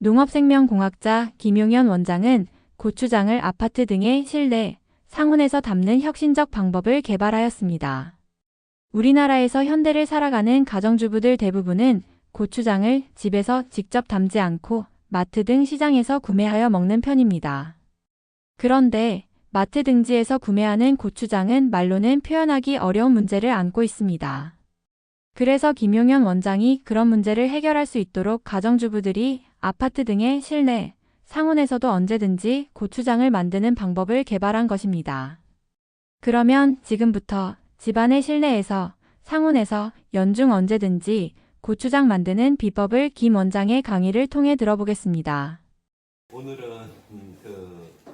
농업생명공학자 김용현 원장은 고추장을 아파트 등의 실내, 상온에서 담는 혁신적 방법을 개발하였습니다. 우리나라에서 현대를 살아가는 가정주부들 대부분은 고추장을 집에서 직접 담지 않고 마트 등 시장에서 구매하여 먹는 편입니다. 그런데 마트 등지에서 구매하는 고추장은 말로는 표현하기 어려운 문제를 안고 있습니다. 그래서 김용현 원장이 그런 문제를 해결할 수 있도록 가정주부들이 아파트 등의 실내, 상온에서도 언제든지 고추장을 만드는 방법을 개발한 것입니다. 그러면 지금부터 집안의 실내에서, 상온에서 연중 언제든지 고추장 만드는 비법을 김 원장의 강의를 통해 들어보겠습니다. 오늘은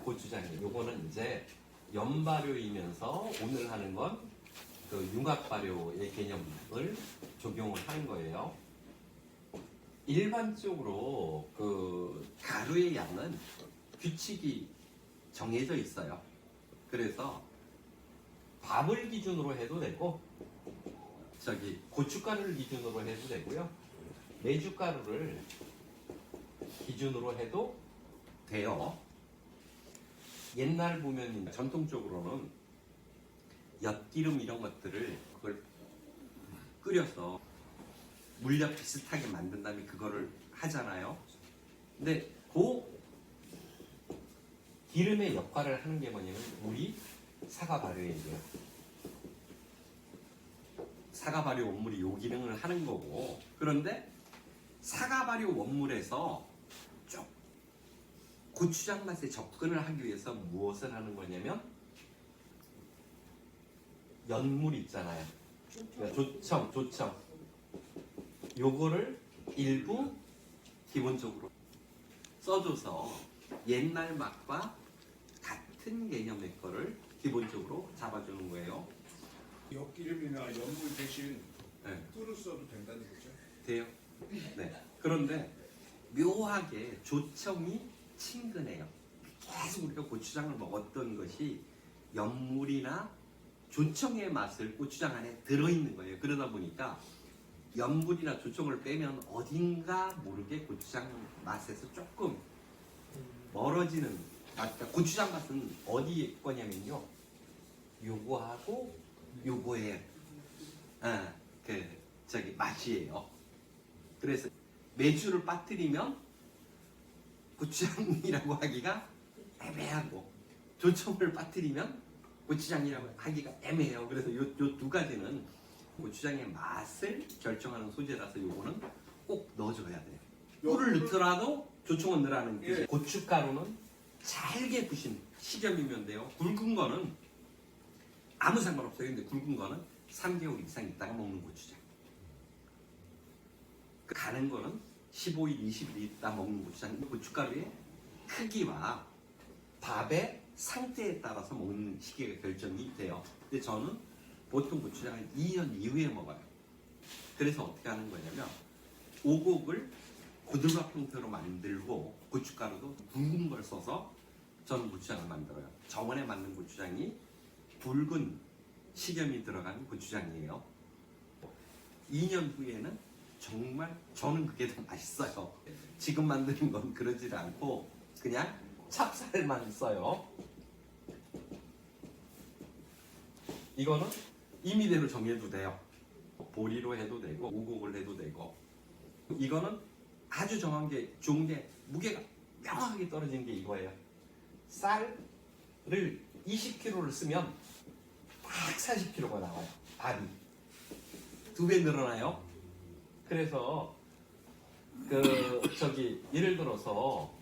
고추장이에요. 요거는 이제 연발효이면서 오늘 하는 건 융합발효의 개념을 적용을 하는 거예요. 일반적으로 가루의 양은 규칙이 정해져 있어요. 그래서 밥을 기준으로 해도 되고 고춧가루를 기준으로 해도 되고요. 메주가루를 기준으로 해도 돼요. 옛날 보면 전통적으로는 엿기름 이런 것들을 그걸 끓여서 물엿 비슷하게 만든 다음에 그거를 하잖아요. 근데 그 기름의 역할을 하는 게 뭐냐면 우리 사과 발효액이에요. 사과 발효 원물이 요 기능을 하는 거고, 그런데 사과 발효 원물에서 쭉 고추장 맛에 접근을 하기 위해서 무엇을 하는 거냐면 연물 있잖아요. 조청. 요거를 일부 기본적으로 써줘서 옛날 맛과 같은 개념의 거를 기본적으로 잡아주는 거예요. 엿기름이나 연물 대신 네. 꿀을 써도 된다는 거죠? 돼요. 네. 그런데 묘하게 조청이 친근해요. 계속 우리가 고추장을 먹었던 것이 연물이나 조청의 맛을 고추장 안에 들어있는 거예요. 그러다 보니까 연물이나 조청을 빼면 어딘가 모르게 고추장 맛에서 조금 멀어지는 맛. 그러니까 고추장 맛은 어디 거냐면요. 요거하고 요거의 맛이에요. 그래서 메주를 빠뜨리면 고추장이라고 하기가 애매하고 조청을 빠뜨리면 고추장이라고 하기가 애매해요. 그래서 요 두 가지는 고추장의 맛을 결정하는 소재라서 요거는 꼭 넣어줘야 돼요. 꿀을 넣더라도 조청은 넣으라는 뜻이에요. 고춧가루는 잘게 부신 식염이면 돼요. 굵은 거는 아무 상관없어요. 근데 굵은 거는 3개월 이상 있다가 먹는 고추장. 가는 거는 15일, 20일 있다 먹는 고추장. 고춧가루의 크기와 밥의 상태에 따라서 먹는 시기가 결정이 돼요. 근데 저는 보통 고추장을 2년 이후에 먹어요. 그래서 어떻게 하는 거냐면 오곡을 고들밥 형태로 만들고 고춧가루도 굵은 걸 써서 저는 고추장을 만들어요. 저번에 만든 고추장이 붉은 식염이 들어간 고추장이에요. 2년 후에는 정말 저는 그게 더 맛있어요. 지금 만드는 건 그러지 않고 그냥 찹쌀만 써요. 이거는 임의대로 정해도 돼요. 보리로 해도 되고 오곡을 해도 되고. 이거는 아주 정한 게 좋은 게 무게가 명확하게 떨어지는 게 이거예요. 쌀을 20kg를 쓰면 딱 40kg가 나와요. 밥이 2배 늘어나요. 그래서 예를 들어서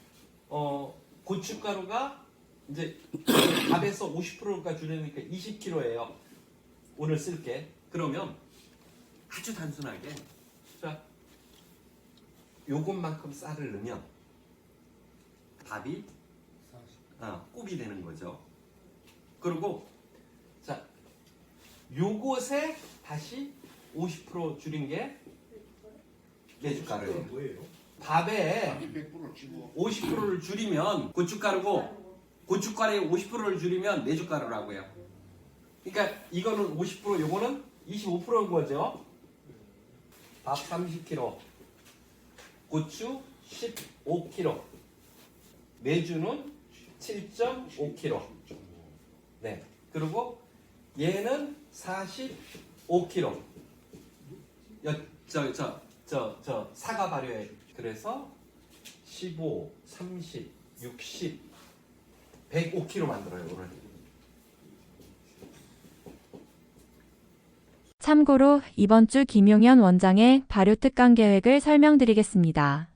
고춧가루가 이제 밥에서 50%가 줄으니까 20kg예요. 오늘 쓸게. 그러면 아주 단순하게 자 요것만큼 쌀을 넣으면 밥이 굽이 되는 거죠. 그리고 자 요것에 다시 50% 줄인 게 메주가루예요. 뭐예요? 밥에 100%를 치고 50%를 줄이면 고춧가루고 고춧가루에 50%를 줄이면 메주가루라고 해요. 그러니까 이거는 50%, 요거는 25%인 거죠. 밥 30kg, 고추 15kg. 메주는 7.5kg. 네. 그리고 얘는 45kg. 사과 발효액. 그래서 15, 30, 60, 105kg 만들어요, 오늘. 참고로 이번 주 김용현 원장의 발효 특강 계획을 설명드리겠습니다.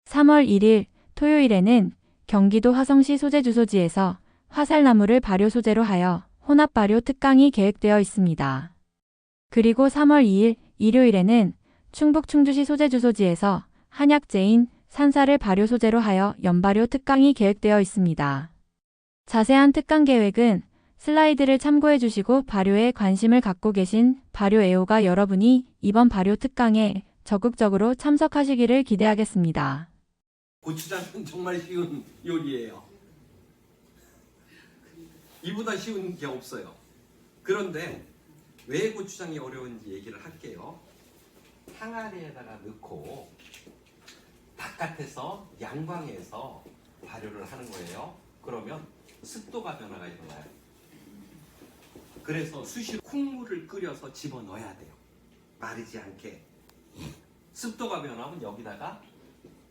3월 1일 토요일에는 경기도 화성시 소재주소지에서 화살나무를 발효 소재로 하여 혼합 발효 특강이 계획되어 있습니다. 그리고 3월 2일 일요일에는 충북 충주시 소재주소지에서 한약재인 산사를 발효 소재로 하여 연발효 특강이 계획되어 있습니다. 자세한 특강 계획은 슬라이드를 참고해 주시고 발효에 관심을 갖고 계신 발효 애호가 여러분이 이번 발효 특강에 적극적으로 참석하시기를 기대하겠습니다. 고추장은 정말 쉬운 요리예요. 이보다 쉬운 게 없어요. 그런데 왜 고추장이 어려운지 얘기를 할게요. 항아리에다가 넣고 바깥에서 양광에서 발효를 하는 거예요. 그러면 습도가 변화가 일어나요. 그래서 수시로 콩물을 끓여서 집어넣어야 돼요. 마르지 않게. 습도가 변하면 여기다가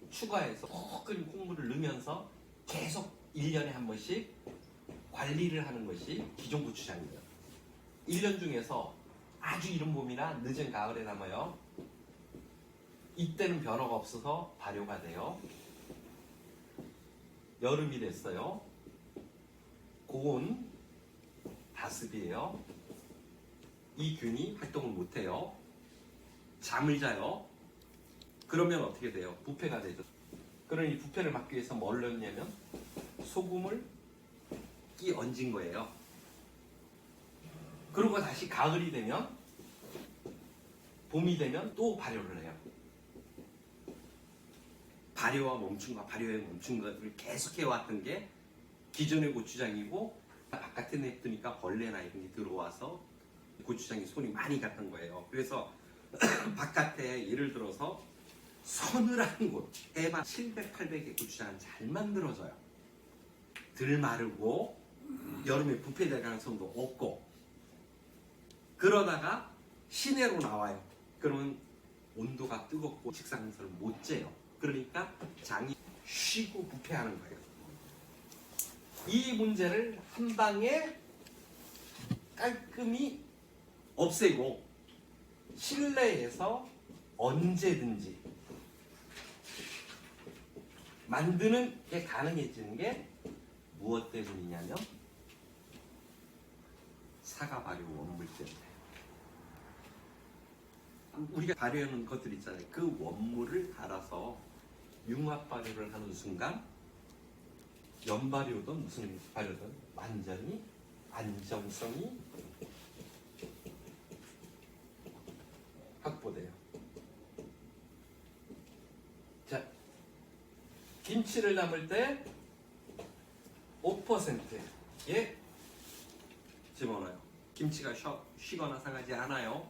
추가해서 푹 끓인 콩물을 넣으면서 계속 1년에 한 번씩 관리를 하는 것이 기존 고추장이에요. 1년 중에서 아주 이른 봄이나 늦은 가을에 담아요. 이때는 변화가 없어서 발효가 돼요. 여름이 됐어요. 고온 다습이에요. 이 균이 활동을 못해요. 잠을 자요. 그러면 어떻게 돼요? 부패가 되죠. 그러니 부패를 막기 위해서 뭘 넣냐면 소금을 끼 얹은 거예요. 그리고 다시 가을이 되면 봄이 되면 또 발효를 해요. 발효와 멈춘과 발효에 멈춘 것을 계속 해왔던 게 기존의 고추장이고 바깥에 냅두니까 벌레나 이런 게 들어와서 고추장에 손이 많이 갔던 거예요. 그래서 바깥에 예를 들어서 서늘한 곳 해발 700, 800의 고추장은 잘 만들어져요. 덜 마르고 여름에 부패될 가능성도 없고 그러다가 시내로 나와요. 그러면 온도가 뜨겁고 식상설을 못 째요. 그러니까 장이 쉬고 부패하는 거예요. 이 문제를 한 방에 깔끔히 없애고 실내에서 언제든지 만드는 게 가능해지는 게 무엇 때문이냐면 사과 발효 원물 때문에. 우리가 발효하는 것들 있잖아요. 그 원물을 갈아서 융합 발효를 하는 순간 연발효든 무슨 발효든 완전히 안정성이 확보돼요. 자, 김치를 담을 때 5%에 집어넣어요. 김치가 쉬거나 상하지 않아요.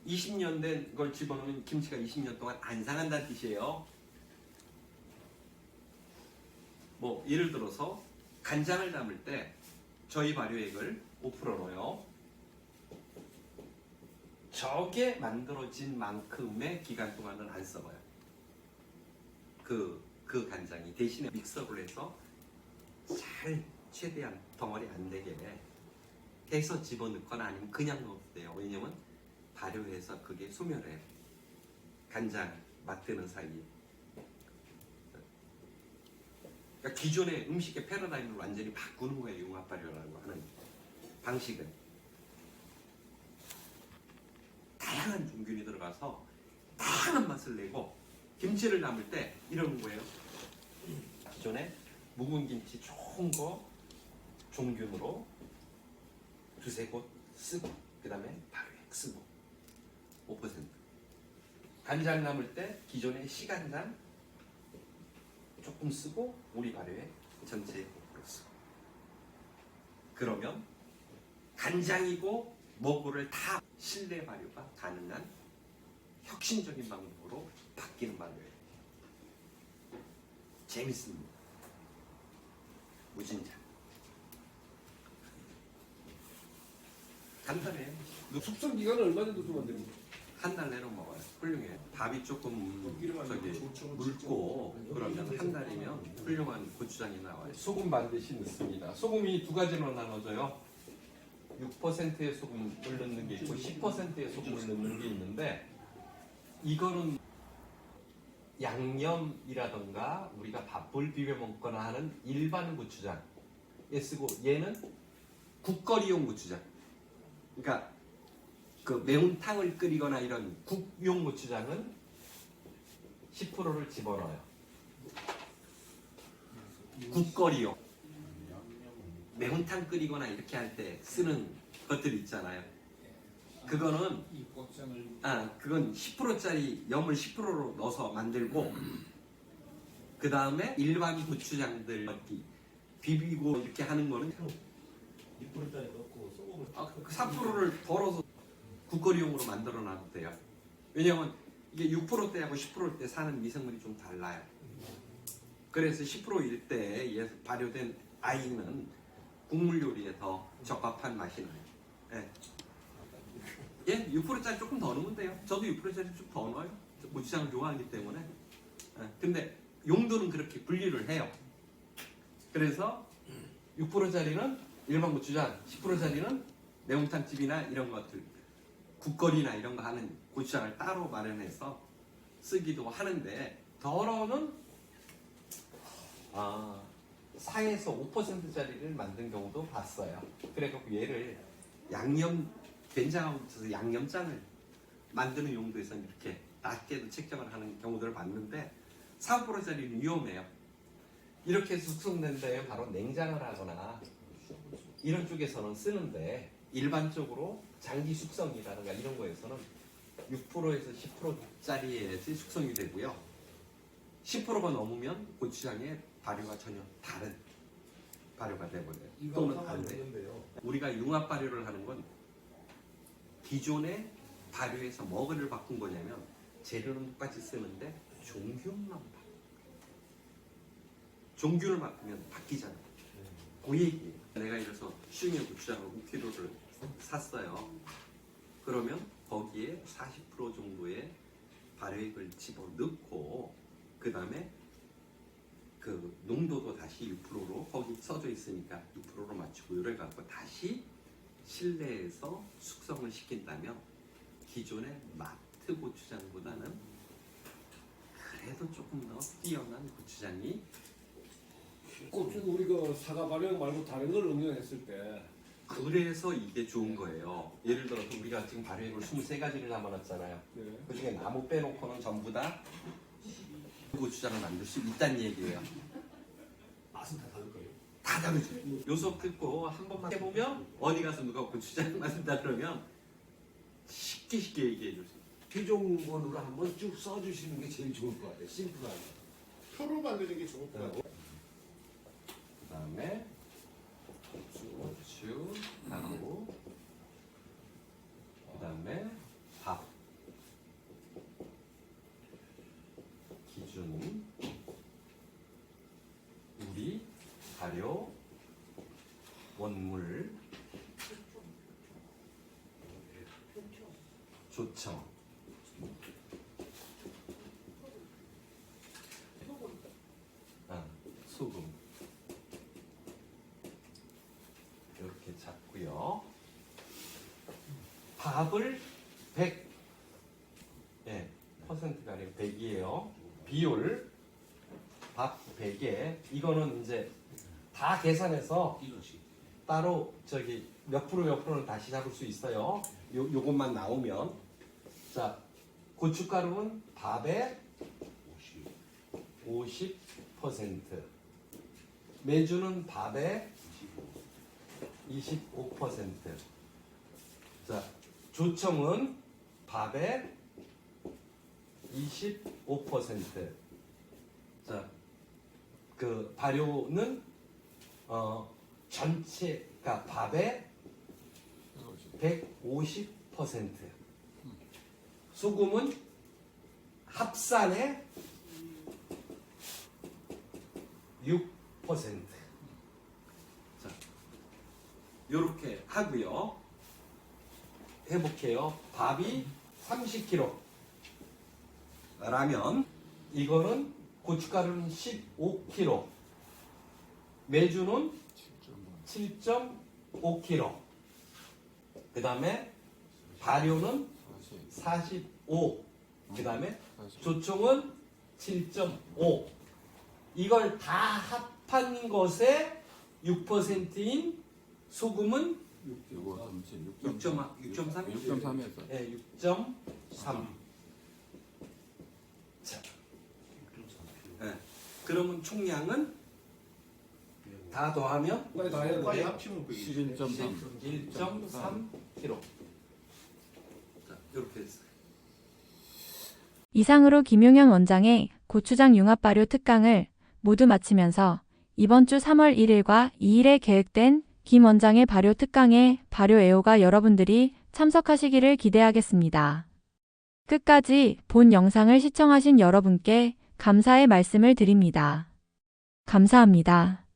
20년 된 걸 집어넣으면 김치가 20년 동안 안 상한다는 뜻이에요. 뭐 예를 들어서 간장을 담을 때 저희 발효액을 5% 넣어요. 저게 만들어진 만큼의 기간 동안은 안 썩어요. 그 간장이 대신에 믹서를 해서 잘 최대한 덩어리 안 되게 해서 집어넣거나 아니면 그냥 넣어도 돼요. 왜냐면 발효해서 그게 소멸해요. 간장 맛드는 사이에. 그러니까 기존의 음식의 패러다임을 완전히 바꾸는 거예요. 융합 발효라고 하는 방식은. 다양한 종균이 들어가서 다양한 맛을 내고 김치를 담을 때 이러는 거예요. 기존에 묵은 김치 좋은 거 종균으로 두세 곳 쓰고 그 다음에 발효액 쓰고 5%. 간장 남을 때 기존의 시간장 조금 쓰고 우리 발효액 전체 5% 쓰고. 그러면 간장이고 뭐고를 다 실내 발효가 가능한 혁신적인 방법으로 바뀌는 발효예요. 재밌습니다. 무진장. 간단해. 숙성 기간은 얼마 정도 두면 됩니까? 한 달 내로 먹어요. 훌륭해. 밥이 조금 저기 좋죠. 묽고 그러면 한 달이면 훌륭한 고추장이 나와요. 소금 반드시 넣습니다. 소금이 두 가지로 나눠져요. 6%의 소금을 넣는 게 있고 10%의 소금을 넣는 게 있는데 이거는 양념이라던가 우리가 밥을 비벼 먹거나 하는 일반 고추장에 쓰고 얘는 국거리용 고추장. 그러니까 그 매운탕을 끓이거나 이런 국용 고추장은 10%를 집어넣어요. 국거리용. 매운탕 끓이거나 이렇게 할 때 쓰는 것들 있잖아요. 그거는 그건 10%짜리 염을 10%로 넣어서 만들고 그 다음에 일반 고추장들 비비고 이렇게 하는 거는 6%짜리 넣고 소금을 4%를 덜어서 국거리용으로 만들어 놔도 돼요. 왜냐면 이게 6%대하고 10%대 사는 미생물이 좀 달라요. 그래서 10%일 때에 발효된 아이는 국물 요리에 더 적합한 맛이 나요. 예. 예, 6%짜리 조금 더 넣으면 돼요. 저도 6%짜리 좀 더 넣어요. 고추장을 좋아하기 때문에. 예. 근데 용도는 그렇게 분리를 해요. 그래서 6%짜리는 일반 고추장, 10%짜리는 매운탕집이나 이런 것들, 국거리나 이런 거 하는 고추장을 따로 마련해서 쓰기도 하는데 더러는 4에서 5%짜리를 만든 경우도 봤어요. 그래갖고 얘를 양념 된장하고 붙여서 양념장을 만드는 용도에서는 이렇게 낮게도 책정을 하는 경우들을 봤는데 4, 5%짜리는 위험해요. 이렇게 해서 숙성된 다음에 바로 냉장을 하거나 이런 쪽에서는 쓰는데 일반적으로 장기 숙성이라든가 이런 거에서는 6%에서 10%짜리에서 숙성이 되고요. 10%가 넘으면 고추장의 발효가 전혀 다른 발효가 돼버려요. 또는 반대. 우리가 융합 발효를 하는 건 기존의 발효에서 뭐를 바꾼 거냐면 재료는 똑같이 쓰는데 종균만 바꿔. 종균을 바꾸면 바뀌잖아요. 그 얘기예요. 내가 이래서 슈잉의 고추장을 5kg를 샀어요. 그러면 거기에 40% 정도의 발효액을 집어넣고 그 다음에 그 농도도 다시 6%로 거기 써져 있으니까 6%로 맞추고 이래 갖고 다시 실내에서 숙성을 시킨다면 기존의 마트 고추장보다는 그래도 조금 더 뛰어난 고추장이 고추는 우리가 사과 발효 말고 다른 걸 응용했을 때 그래서 이게 좋은 거예요. 예를 들어서 우리가 지금 발효액을 23가지를 남아놨잖아요. 네. 그 중에 나무 빼놓고는 전부 다 고추장을 만들 수 있다는 얘기예요. 맛은 다 다를 거예요. 다 다르죠. 요속 듣고 한 번만 해보면 어디 가서 누가 고추장 만든다 그러면 쉽게 얘기해 줄 수 있어요. 피종본으로 한번 쭉 써주시는 게 제일 좋을 것 같아요. 심플하게. 표로 만드는 게 좋을 것 같아요. 그 다음에 고추 하고 그 다음에 밥 기준 우리 발효 원물 조청 소금 이렇게 잡고요. 밥을 100 퍼센트가 아니고 100이에요. 비율 밥 100에 이거는 이제 다 계산해서 따로 저기 몇 프로는 다시 잡을 수 있어요. 요것만 나오면 자 고춧가루는 밥에 50% 메주는 밥에 25%. 자, 조청은 밥에 25%. 자, 그 발효는 전체가 밥에 150%. 소금은 합산에 6%. 자, 요렇게 하고요. 해볼게요. 밥이 30kg. 라면, 이거는 고춧가루는 15kg. 매주는 7.5kg. 그 다음에 발효는 45. 그 다음에 조총은 7.5. 이걸 다 합한 것에 6%인 소금은 6.3? 6.3에서 네, 6.3. 자, 네. 그러면 총량은 다 더하면 빨리 다 해야 빨리 돼. 합치면 11.3 1.3kg. 자, 이렇게 했어요. 이상으로 김용현 원장의 고추장 융합 발효 특강을 모두 마치면서 이번 주 3월 1일과 2일에 계획된 김 원장의 발효 특강에 발효 애호가 여러분들이 참석하시기를 기대하겠습니다. 끝까지 본 영상을 시청하신 여러분께 감사의 말씀을 드립니다. 감사합니다.